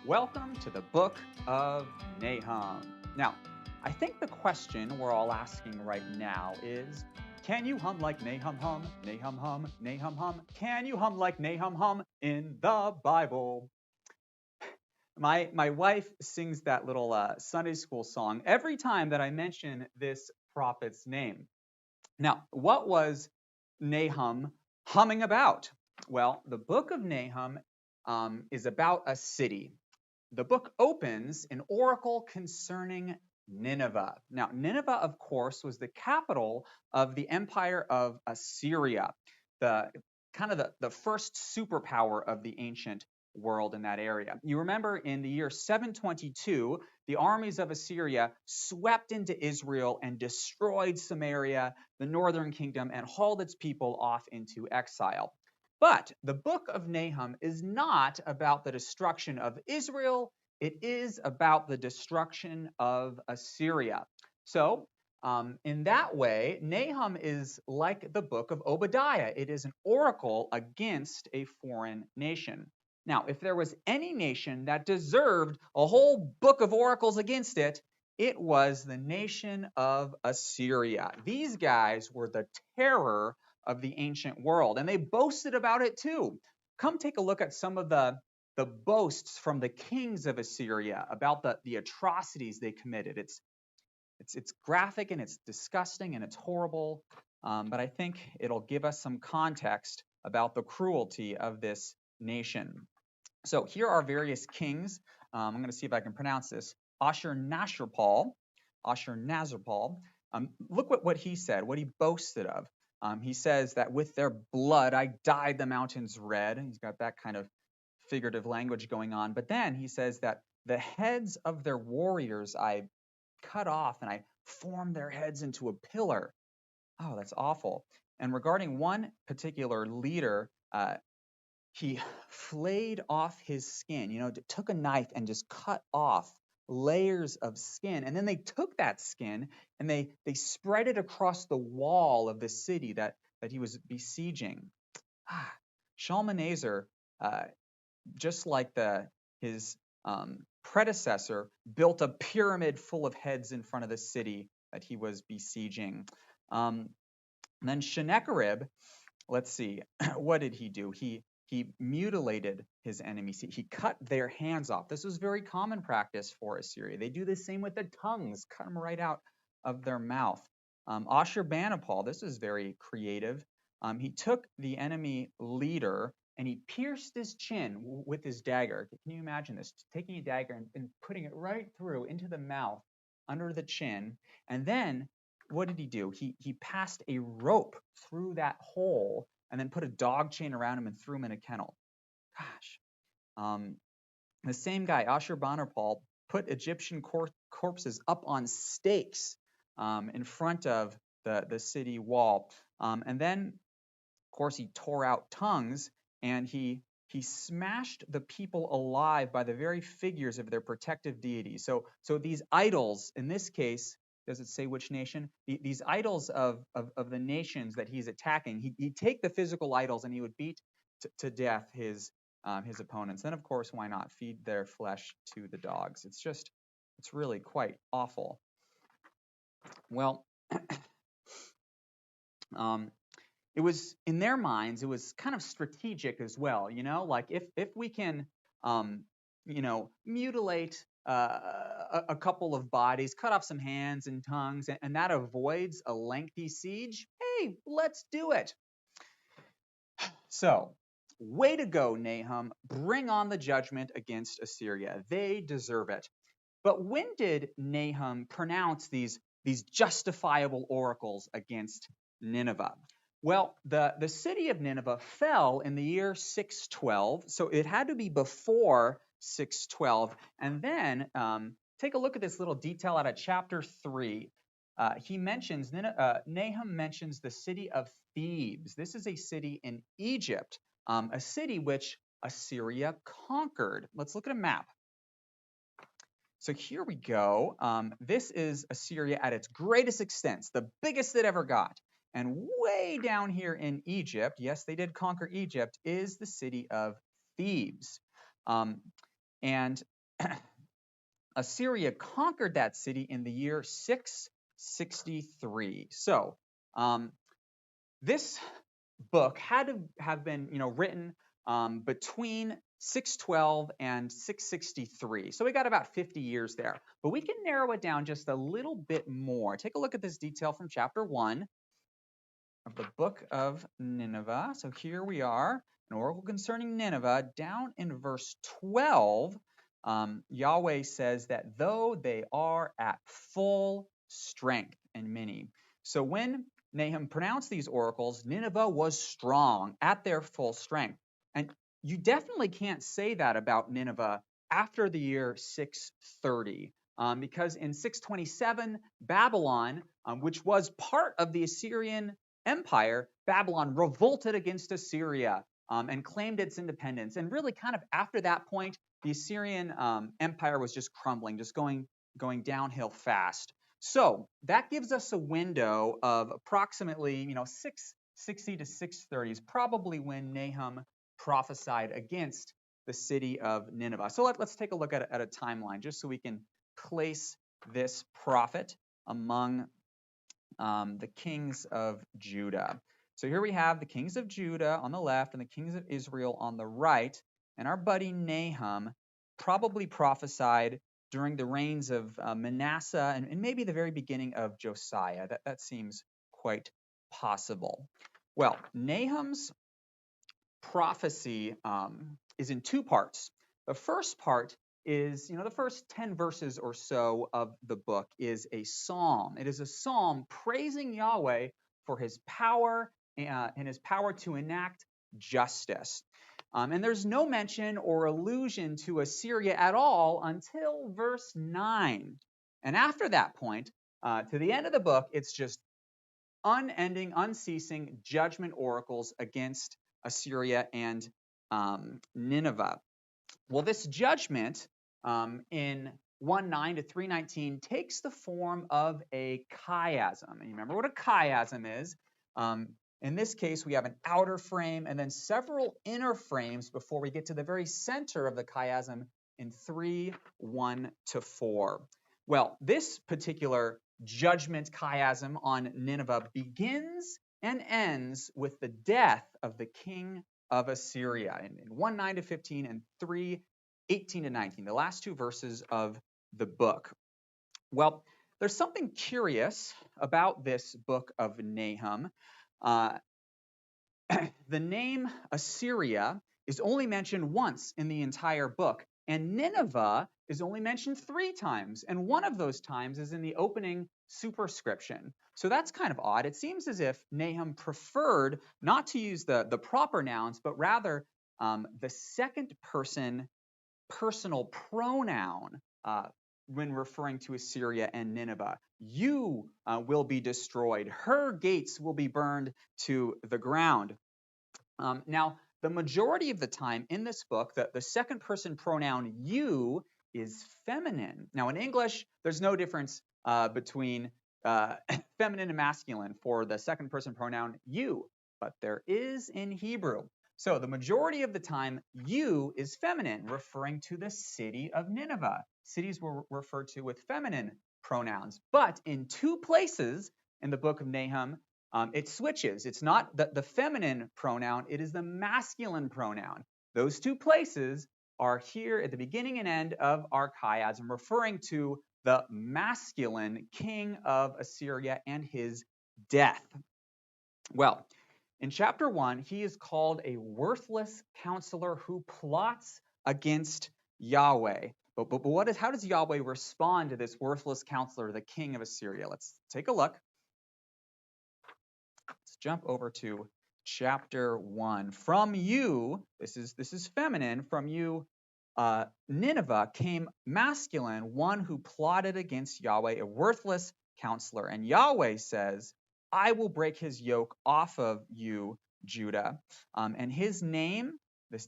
Welcome to the book of Nahum. Now, I think the question we're all asking right now is, can you hum like Nahum hum, Nahum hum, Nahum hum? Can you hum like Nahum hum in the Bible? My wife sings that little Sunday school song every time that I mention this prophet's name. Now, what was Nahum humming about? Well, the book of Nahum is about a city. The book opens an oracle concerning Nineveh. Now, Nineveh, of course, was the capital of the empire of Assyria, the the first superpower of the ancient world in that area. You remember in the year 722, the armies of Assyria swept into Israel and destroyed Samaria, the northern kingdom, and hauled its people off into exile. But the book of Nahum is not about the destruction of Israel. It is about the destruction of Assyria. So, in that way, Nahum is like the book of Obadiah. It is an oracle against a foreign nation. Now, if there was any nation that deserved a whole book of oracles against it, it was the nation of Assyria. These guys were the terror of the ancient world, and they boasted about it too. Come take a look at some of the boasts from the kings of Assyria about the atrocities they committed. It's graphic and it's disgusting and it's horrible, but I think it'll give us some context about the cruelty of this nation. So here are various kings. I'm going to see if I can pronounce this. Ashur-Nashir-pal. Look what he said, what he boasted of. He says that with their blood I dyed the mountains red. He's got that kind of figurative language going on. But then he says that the heads of their warriors I cut off and I formed their heads into a pillar. Oh, that's awful. And regarding one particular leader, he flayed off his skin, took a knife and just cut off layers of skin. And then they took that skin and they spread it across the wall of the city that he was besieging. Shalmaneser, just like his predecessor, built a pyramid full of heads in front of the city that he was besieging. And then Sennacherib, let's see, what did he do? He mutilated his enemies. He cut their hands off. This was very common practice for Assyria. They do the same with the tongues, cut them right out of their mouth. Ashurbanipal, this is very creative. He took the enemy leader and he pierced his chin with his dagger. Can you imagine this? Taking a dagger and putting it right through into the mouth, under the chin. And then what did he do? He passed a rope through that hole and then put a dog chain around him and threw him in a kennel. Gosh. The same guy, Ashurbanipal, put Egyptian corpses up on stakes in front of the city wall. And then, of course, he tore out tongues and he smashed the people alive by the very figures of their protective deities. So these idols, in this case, does it say which nation? These idols of the nations that he's attacking, he'd take the physical idols and he would beat to death his opponents. Then, of course, why not feed their flesh to the dogs? It's really quite awful. Well, it was, in their minds, it was kind of strategic as well, like if we can, mutilate a couple of bodies, cut off some hands and tongues, and that avoids a lengthy siege, hey, let's do it. So, way to go, Nahum. Bring on the judgment against Assyria. They deserve it. But when did Nahum pronounce these justifiable oracles against Nineveh? Well, the city of Nineveh fell in the year 612, so it had to be before 612. And then take a look at this little detail out of chapter 3. Nahum mentions the city of Thebes. This is a city in Egypt, a city which Assyria conquered. Let's look at a map. So here we go. This is Assyria at its greatest extent, the biggest it ever got. And way down here in Egypt, yes, they did conquer Egypt, is the city of Thebes. And Assyria conquered that city in the year 663. So this book had to have been, written between 612 and 663. So we got about 50 years there. But we can narrow it down just a little bit more. Take a look at this detail from chapter 1 of the book of Nineveh. So here we are, an oracle concerning Nineveh. Down in verse 12, Yahweh says that though they are at full strength and many. So when Nahum pronounced these oracles, Nineveh was strong at their full strength. And you definitely can't say that about Nineveh after the year 630. Because in 627, Babylon, which was part of the Assyrian Empire, Babylon revolted against Assyria and claimed its independence. And really, kind of after that point, the Assyrian Empire was just crumbling, just going downhill fast. So that gives us a window of approximately, 660 to 630 is probably when Nahum prophesied against the city of Nineveh. So let's take a look at a timeline just so we can place this prophet among the kings of Judah. So here we have the kings of Judah on the left and the kings of Israel on the right. And our buddy Nahum probably prophesied during the reigns of Manasseh and maybe the very beginning of Josiah. That seems quite possible. Well, Nahum's prophecy is in two parts. The first part is, the first 10 verses or so of the book is a psalm. It is a psalm praising Yahweh for his power and his power to enact justice. And there's no mention or allusion to Assyria at all until verse 9. And after that point, to the end of the book, it's just unending, unceasing judgment oracles against Assyria and Nineveh. Well, this judgment in 1:9 to 3:19 takes the form of a chiasm. And you remember what a chiasm is? In this case, we have an outer frame and then several inner frames before we get to the very center of the chiasm in 3:1 to 4. Well, this particular judgment chiasm on Nineveh begins and ends with the death of the king of Assyria in 1:9 to 15 and 3:18 to 19, the last two verses of the book. Well, there's something curious about this book of Nahum. The name Assyria is only mentioned once in the entire book, and Nineveh is only mentioned 3 times, and one of those times is in the opening superscription. So that's kind of odd. It seems as if Nahum preferred not to use the proper nouns, but rather the second person personal pronoun when referring to Assyria and Nineveh. You will be destroyed. Her gates will be burned to the ground. Now, the majority of the time in this book, the second person pronoun you is feminine. Now, in English, there's no difference between feminine and masculine for the second person pronoun you, but there is in Hebrew. So the majority of the time, you is feminine, referring to the city of Nineveh. Cities were referred to with feminine pronouns. But in 2 places in the book of Nahum, it switches. It's not the feminine pronoun, it is the masculine pronoun. Those 2 places are here at the beginning and end of our chiasm, referring to the masculine king of Assyria and his death. Well, in chapter 1, he is called a worthless counselor who plots against Yahweh. But how does Yahweh respond to this worthless counselor, the king of Assyria? Let's take a look. Let's jump over to chapter 1. From you, this is feminine, from you, Nineveh came masculine, one who plotted against Yahweh, a worthless counselor. And Yahweh says, I will break his yoke off of you, Judah. And his name,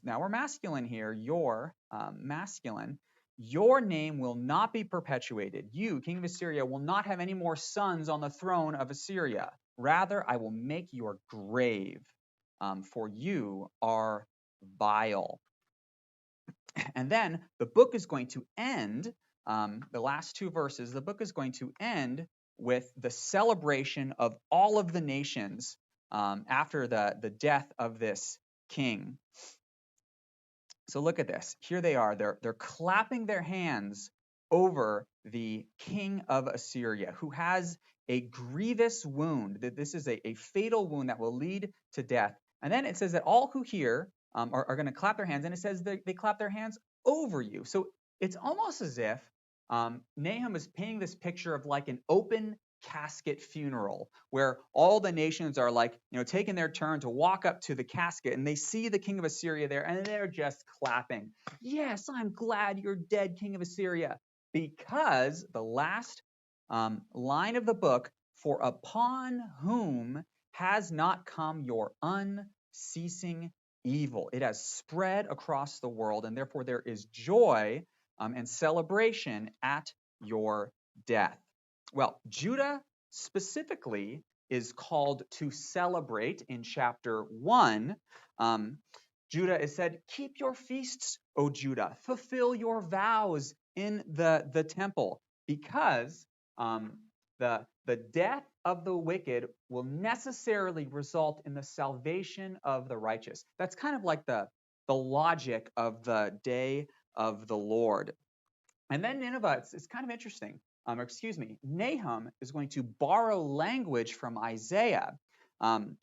now we're masculine here, your masculine, your name will not be perpetuated. You, king of Assyria, will not have any more sons on the throne of Assyria. Rather, I will make your grave, for you are vile. And then the book is going to end, the last two verses, the book is going to end with the celebration of all of the nations after the death of this king. So look at this. Here they are. They're clapping their hands over the king of Assyria, who has a grievous wound. That this is a fatal wound that will lead to death. And then it says that all who hear are going to clap their hands, and it says they clap their hands over you. So it's almost as if Nahum is painting this picture of like an open casket funeral where all the nations are like, taking their turn to walk up to the casket, and they see the king of Assyria there, and they're just clapping. Yes, I'm glad you're dead, king of Assyria, because the last line of the book, for upon whom has not come your unceasing evil. It has spread across the world, and therefore there is joy and celebration at your death. Well, Judah specifically is called to celebrate in chapter 1. Judah is said, keep your feasts, O Judah, fulfill your vows in the temple, because the death of the wicked will necessarily result in the salvation of the righteous. That's kind of like the logic of the day of the Lord. And then Nineveh, it's kind of interesting. Nahum is going to borrow language from Isaiah,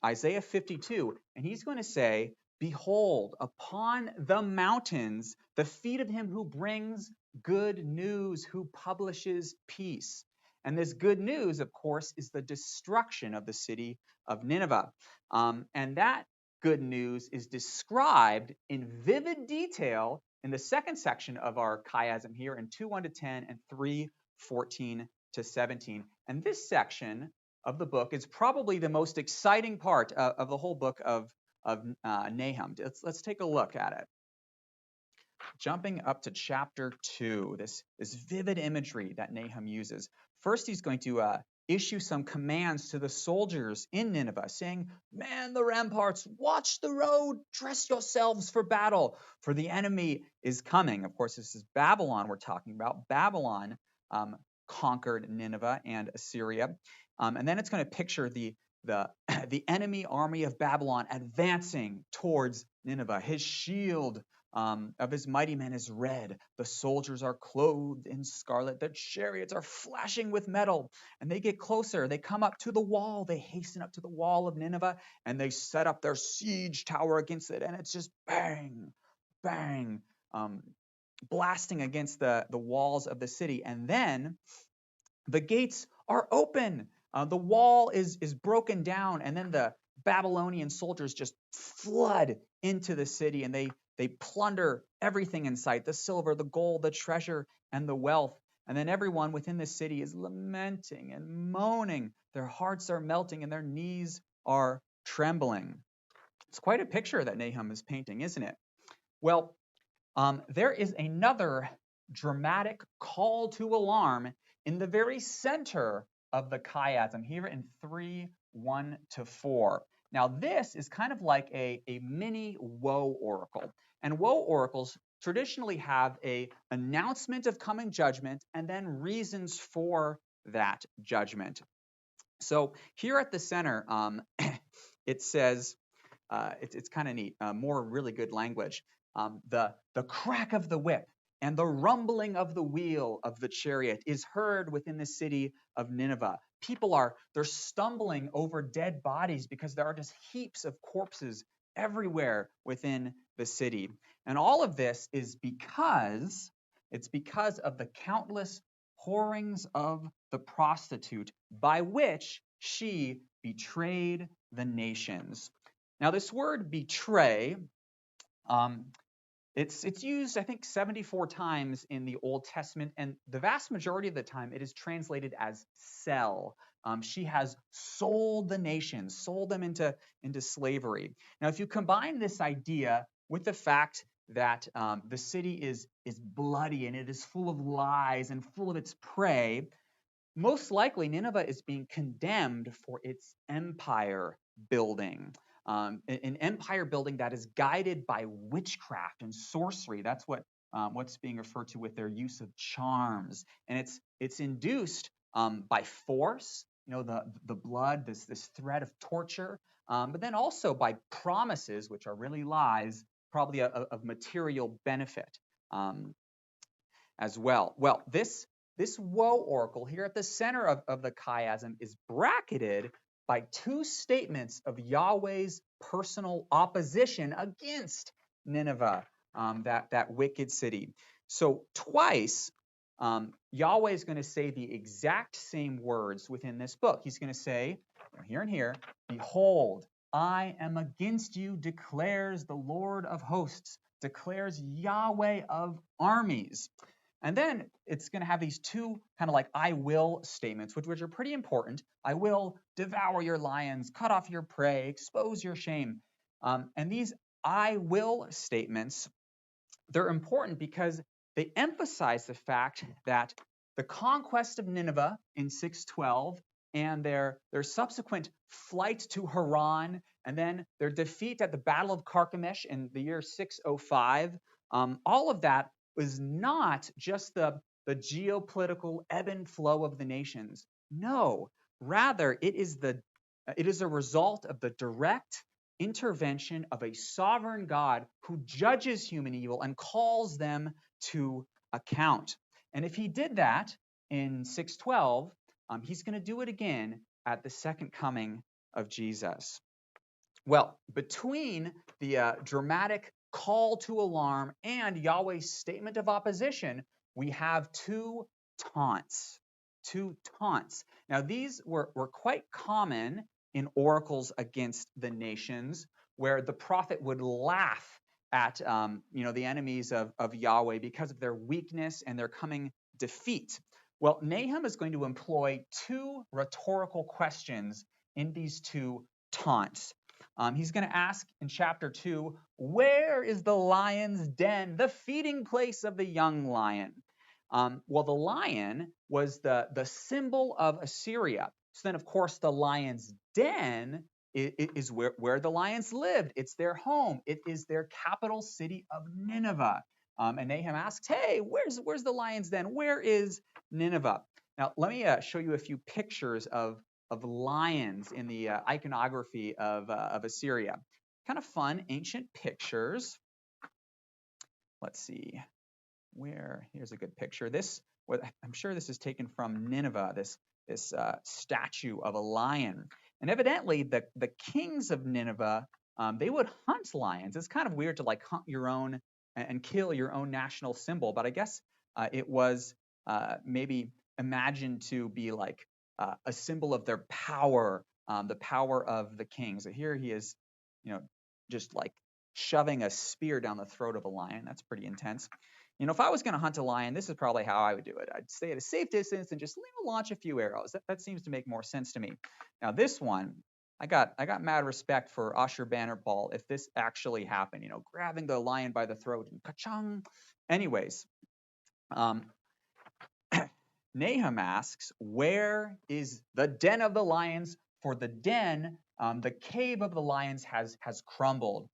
Isaiah 52, and he's going to say, behold, upon the mountains, the feet of him who brings good news, who publishes peace. And this good news, of course, is the destruction of the city of Nineveh. And that good news is described in vivid detail in the second section of our chiasm here in 2:1-10 and 3:14-17. And this section of the book is probably the most exciting part of the whole book of Nahum. Let's take a look at it. Jumping up to chapter 2, this vivid imagery that Nahum uses. First, he's going to issue some commands to the soldiers in Nineveh, saying, man the ramparts, watch the road, dress yourselves for battle, for the enemy is coming. Of course, this is Babylon we're talking about. Babylon conquered Nineveh and Assyria. And then it's going to picture the enemy army of Babylon advancing towards Nineveh. His shield of his mighty men is red. The soldiers are clothed in scarlet. Their chariots are flashing with metal. And they get closer. They come up to the wall. They hasten up to the wall of Nineveh, and they set up their siege tower against it. And it's just bang, bang, blasting against the walls of the city. And then the gates are open. The wall is broken down. And then the Babylonian soldiers just flood into the city, and they plunder everything in sight, the silver, the gold, the treasure, and the wealth. And then everyone within the city is lamenting and moaning. Their hearts are melting and their knees are trembling. It's quite a picture that Nahum is painting, isn't it? Well, there is another dramatic call to alarm in the very center of the chiasm here in 3:1-4. Now, this is kind of like a mini woe oracle. And woe oracles traditionally have an announcement of coming judgment and then reasons for that judgment. So here at the center, it says, it's kind of neat, more really good language. The crack of the whip and the rumbling of the wheel of the chariot is heard within the city of Nineveh. People they're stumbling over dead bodies because there are just heaps of corpses everywhere within the city. And all of this is because of the countless whorings of the prostitute by which she betrayed the nations. Now, this word betray, it's used, I think, 74 times in the Old Testament, and the vast majority of the time it is translated as sell. She has sold the nations, sold them into slavery. Now, if you combine this idea with the fact that the city is bloody and it is full of lies and full of its prey, most likely Nineveh is being condemned for its empire building. An empire building that is guided by witchcraft and sorcery. That's what what's being referred to with their use of charms, and it's induced by force, the blood, this threat of torture, but then also by promises, which are really lies, probably of material benefit as well. Well, this woe oracle here at the center of the chiasm is bracketed by two statements of Yahweh's personal opposition against Nineveh, that wicked city. So twice, Yahweh is going to say the exact same words within this book. He's going to say, here and here, behold, I am against you, declares the Lord of hosts, declares Yahweh of armies. And then it's going to have these two kind of like I will statements, which are pretty important. I will devour your lions, cut off your prey, expose your shame. And these I will statements, they're important because they emphasize the fact that the conquest of Nineveh in 612 and their subsequent flight to Haran, and then their defeat at the Battle of Carchemish in the year 605, all of that was not just the geopolitical ebb and flow of the nations. No, rather it is a result of the direct intervention of a sovereign God who judges human evil and calls them to account. And if he did that in 612, he's going to do it again at the second coming of Jesus. Well, between the dramatic call to alarm and Yahweh's statement of opposition, we have two taunts. Two taunts. Now, these were quite common in oracles against the nations, where the prophet would laugh at the enemies of Yahweh because of their weakness and their coming defeat. Well, Nahum is going to employ two rhetorical questions in these two taunts. He's going to ask in chapter 2, where is the lion's den, the feeding place of the young lion? Well, the lion was the symbol of Assyria. So then, of course, the lion's den is where the lions lived. It's their home. It is their capital city of Nineveh. And Nahum asks, hey, where's the lion's den? Where is Nineveh? Now, let me show you a few pictures of lions in the iconography of Assyria. Kind of fun, ancient pictures. Let's see. Here's a good picture. I'm sure this is taken from Nineveh, this statue of a lion. And evidently, the kings of Nineveh, they would hunt lions. It's kind of weird to like hunt your own and kill your own national symbol, but I guess it was maybe imagined to be like a symbol of their power, the power of the kings. So here he is, just like shoving a spear down the throat of a lion. That's pretty intense. If I was going to hunt a lion, this is probably how I would do it. I'd stay at a safe distance and just launch a few arrows. That seems to make more sense to me. Now, this one, I got mad respect for Ashurbanipal if this actually happened, grabbing the lion by the throat and ka-chung. Anyways, Nahum asks, where is the den of the lions? For the den, the cave of the lions has crumbled.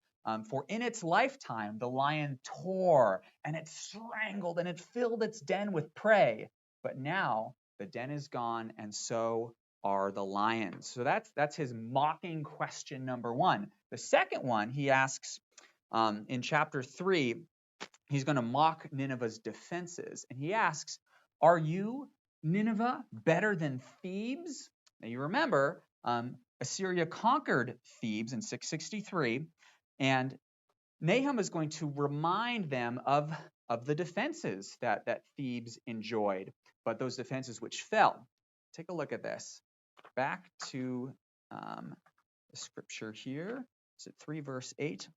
For in its lifetime, the lion tore and it strangled and it filled its den with prey. But now the den is gone, and so are the lions. So that's his mocking question number one. The second one he asks in chapter 3, he's going to mock Nineveh's defenses. And he asks, are you, Nineveh, better than Thebes? Now you remember, Assyria conquered Thebes in 663, and Nahum is going to remind them of the defenses that Thebes enjoyed, but those defenses which fell. Take a look at this. Back to the scripture here. Is it 3 verse 8?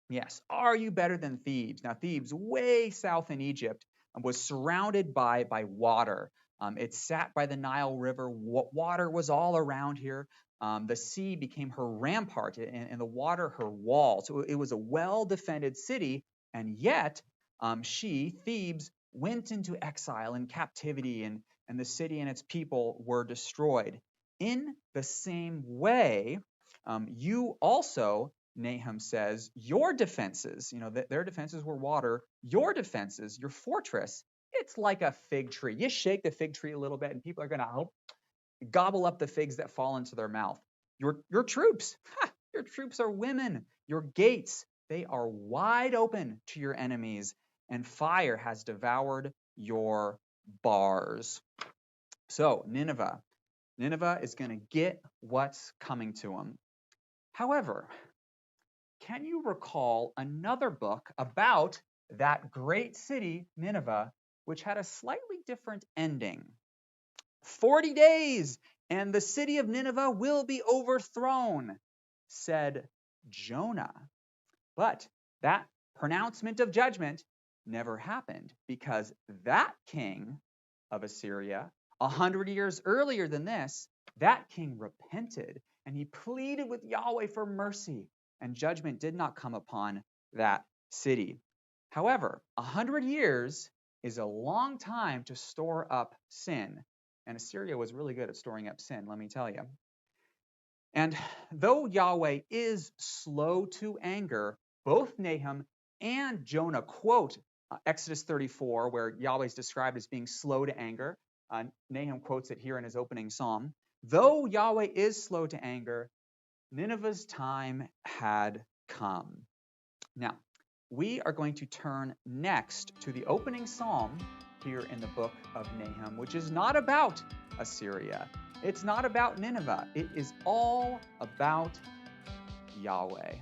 Yes. Are you better than Thebes? Now, Thebes, way south in Egypt, was surrounded by water. It sat by the Nile River. Water was all around here. The sea became her rampart and the water her wall. So it was a well-defended city, and yet Thebes, went into exile and captivity, and the city and its people were destroyed. In the same way, you also Nahum says, your defenses, their defenses were water, your defenses, your fortress, it's like a fig tree. You shake the fig tree a little bit and people are going to gobble up the figs that fall into their mouth. Your troops, your troops are women. Your gates, they are wide open to your enemies, and fire has devoured your bars. So Nineveh is going to get what's coming to them. However, can you recall another book about that great city, Nineveh, which had a slightly different ending? 40 days, and the city of Nineveh will be overthrown, said Jonah. But that pronouncement of judgment never happened because that king of Assyria, 100 years earlier than this, that king repented and he pleaded with Yahweh for mercy, and judgment did not come upon that city. However, 100 years is a long time to store up sin, and Assyria was really good at storing up sin, let me tell you. And though Yahweh is slow to anger, both Nahum and Jonah quote Exodus 34, where Yahweh is described as being slow to anger. Nahum quotes it here in his opening psalm. Though Yahweh is slow to anger, Nineveh's time had come. Now, we are going to turn next to the opening psalm here in the book of Nahum, which is not about Assyria. It's not about Nineveh. It is all about Yahweh.